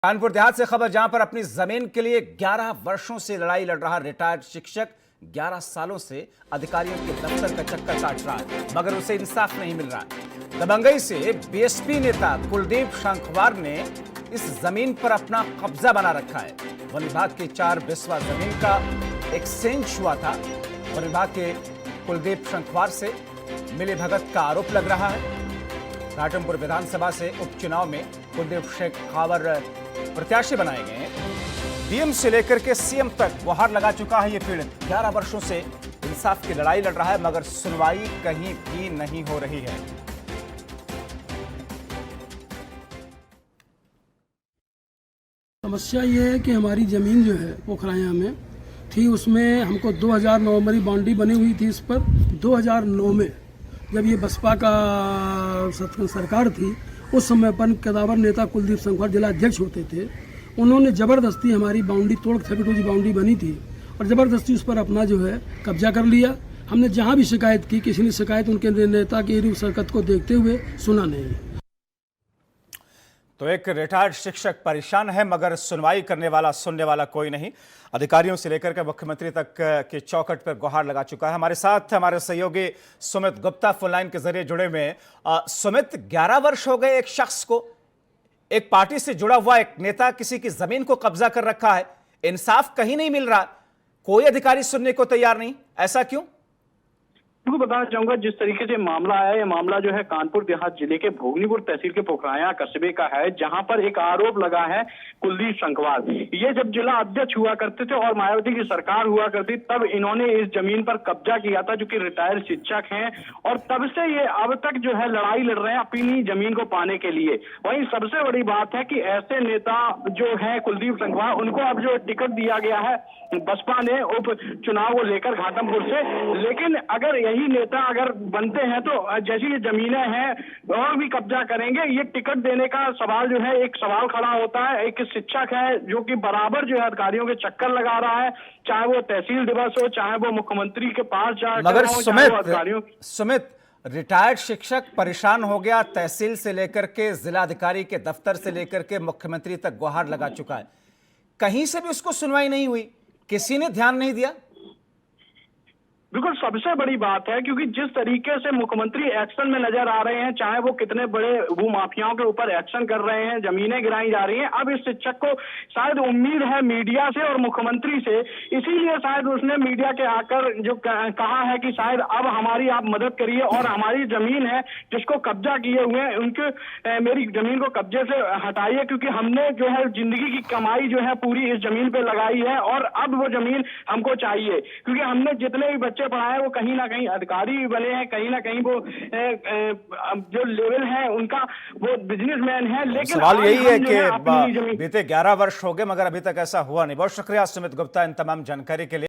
कानपुर देहात से खबर, जहां पर अपनी जमीन के लिए 11 वर्षों से लड़ाई लड़ रहा रिटायर्ड शिक्षक 11 सालों से अधिकारियों के दफ्तर का चक्कर काट रहा है, मगर उसे इंसाफ नहीं मिल रहा है। दबंगई से बीएसपी नेता कुलदीप शंखवार ने इस जमीन पर अपना कब्जा बना रखा है। वन विभाग के 4 बिस्वा जमीन का एक्सचेंज हुआ था। वन विभाग के कुलदीप शंखवार से मिलीभगत का आरोप लग रहा है। घाटमपुर विधानसभा से उपचुनाव में कुलदीप शेखावर प्रत्याशी बनाए गए हैं। डीएम से लेकर के सीएम तक गुहार लगा चुका है ये पीड़ित। 11 वर्षों से इंसाफ की लड़ाई लड़ रहा है, मगर सुनवाई कहीं भी नहीं हो रही है। समस्या ये है कि हमारी ज़मीन जो है पोखराया में थी, उसमें हमको 2009 में बाउंड्री बनी हुई थी। इस पर 2009 में जब ये बसपा का सरकार थी, उस समय पर कदावर नेता कुलदीप शंखवार जिला अध्यक्ष होते थे। उन्होंने ज़बरदस्ती हमारी बाउंड्री तोड़ 32 बाउंड्री बनी थी और ज़बरदस्ती उस पर अपना जो है कब्जा कर लिया। हमने जहाँ भी शिकायत की, किसी ने शिकायत उनके नेता की रूप सरकत को देखते हुए सुना नहीं। तो एक रिटायर्ड शिक्षक परेशान है, मगर सुनवाई करने वाला, सुनने वाला कोई नहीं। अधिकारियों से लेकर के मुख्यमंत्री तक के चौखट पर गुहार लगा चुका है। हमारे साथ हमारे सहयोगी सुमित गुप्ता फोन लाइन के जरिए जुड़े हुए हैं। सुमित, 11 वर्ष हो गए एक शख्स को, एक पार्टी से जुड़ा हुआ एक नेता किसी की जमीन को कब्जा कर रखा है, इंसाफ कहीं नहीं मिल रहा, कोई अधिकारी सुनने को तैयार नहीं, ऐसा क्यों? आपको बताना चाहूंगा, जिस तरीके से मामला आया, ये मामला जो है कानपुर देहात जिले के भोगनीपुर तहसील के पोखराया कस्बे का है, जहां पर एक आरोप लगा है कुलदीप शंखवार। ये जब जिला अध्यक्ष हुआ करते थे और मायावती की सरकार हुआ करती, तब इन्होंने इस जमीन पर कब्जा किया था, जो कि रिटायर्ड शिक्षक हैं, और तब से ये अब तक जो है लड़ाई लड़ रहे हैं अपनी जमीन को पाने के लिए। वहीं सबसे बड़ी बात है कि ऐसे नेता जो है कुलदीप शंखवार, उनको अब जो टिकट दिया गया है बसपा ने उप चुनाव को लेकर घाटमपुर से, लेकिन अगर यही नेता अगर बनते हैं तो जैसी ये जमीनें हैं और भी कब्जा करेंगे। ये टिकट देने का सवाल जो है, एक सवाल खड़ा होता है। एक शिक्षक है जो कि बराबर जो है अधिकारियों के चक्कर लगा रहा है, चाहे वो तहसील दिवस हो, चाहे वो मुख्यमंत्री के पास जाकर, मगर सुमित रिटायर्ड शिक्षक परेशान हो गया, तहसील से लेकर के जिलाधिकारी के दफ्तर से लेकर के मुख्यमंत्री तक गुहार लगा चुका है, कहीं से भी उसको सुनवाई नहीं हुई, किसी ने ध्यान नहीं दिया। बिल्कुल सबसे बड़ी बात है, क्योंकि जिस तरीके से मुख्यमंत्री एक्शन में नजर आ रहे हैं, चाहे वो कितने बड़े भू माफियाओं के ऊपर एक्शन कर रहे हैं, जमीनें गिराई जा रही हैं। अब इस शिक्षक को शायद उम्मीद है मीडिया से और मुख्यमंत्री से, इसीलिए शायद उसने मीडिया के आकर जो कहा है कि शायद अब हमारी आप मदद करिए और हमारी जमीन है जिसको कब्जा किए हुए हैं, उनके मेरी जमीन को कब्जे से हटाइए, क्योंकि हमने जो है जिंदगी की कमाई जो है पूरी इस जमीन पे लगाई है और अब वो जमीन हमको चाहिए, क्योंकि हमने जितने भी बच्चे पढ़ाए वो कहीं ना कहीं अधिकारी भी बने हैं, कहीं ना कहीं वो जो लेवल है उनका वो बिजनेसमैन है। लेकिन सवाल यही है कि बीते 11 वर्ष हो गए, मगर अभी तक ऐसा हुआ नहीं। बहुत शुक्रिया सुमित गुप्ता इन तमाम जानकारी के लिए।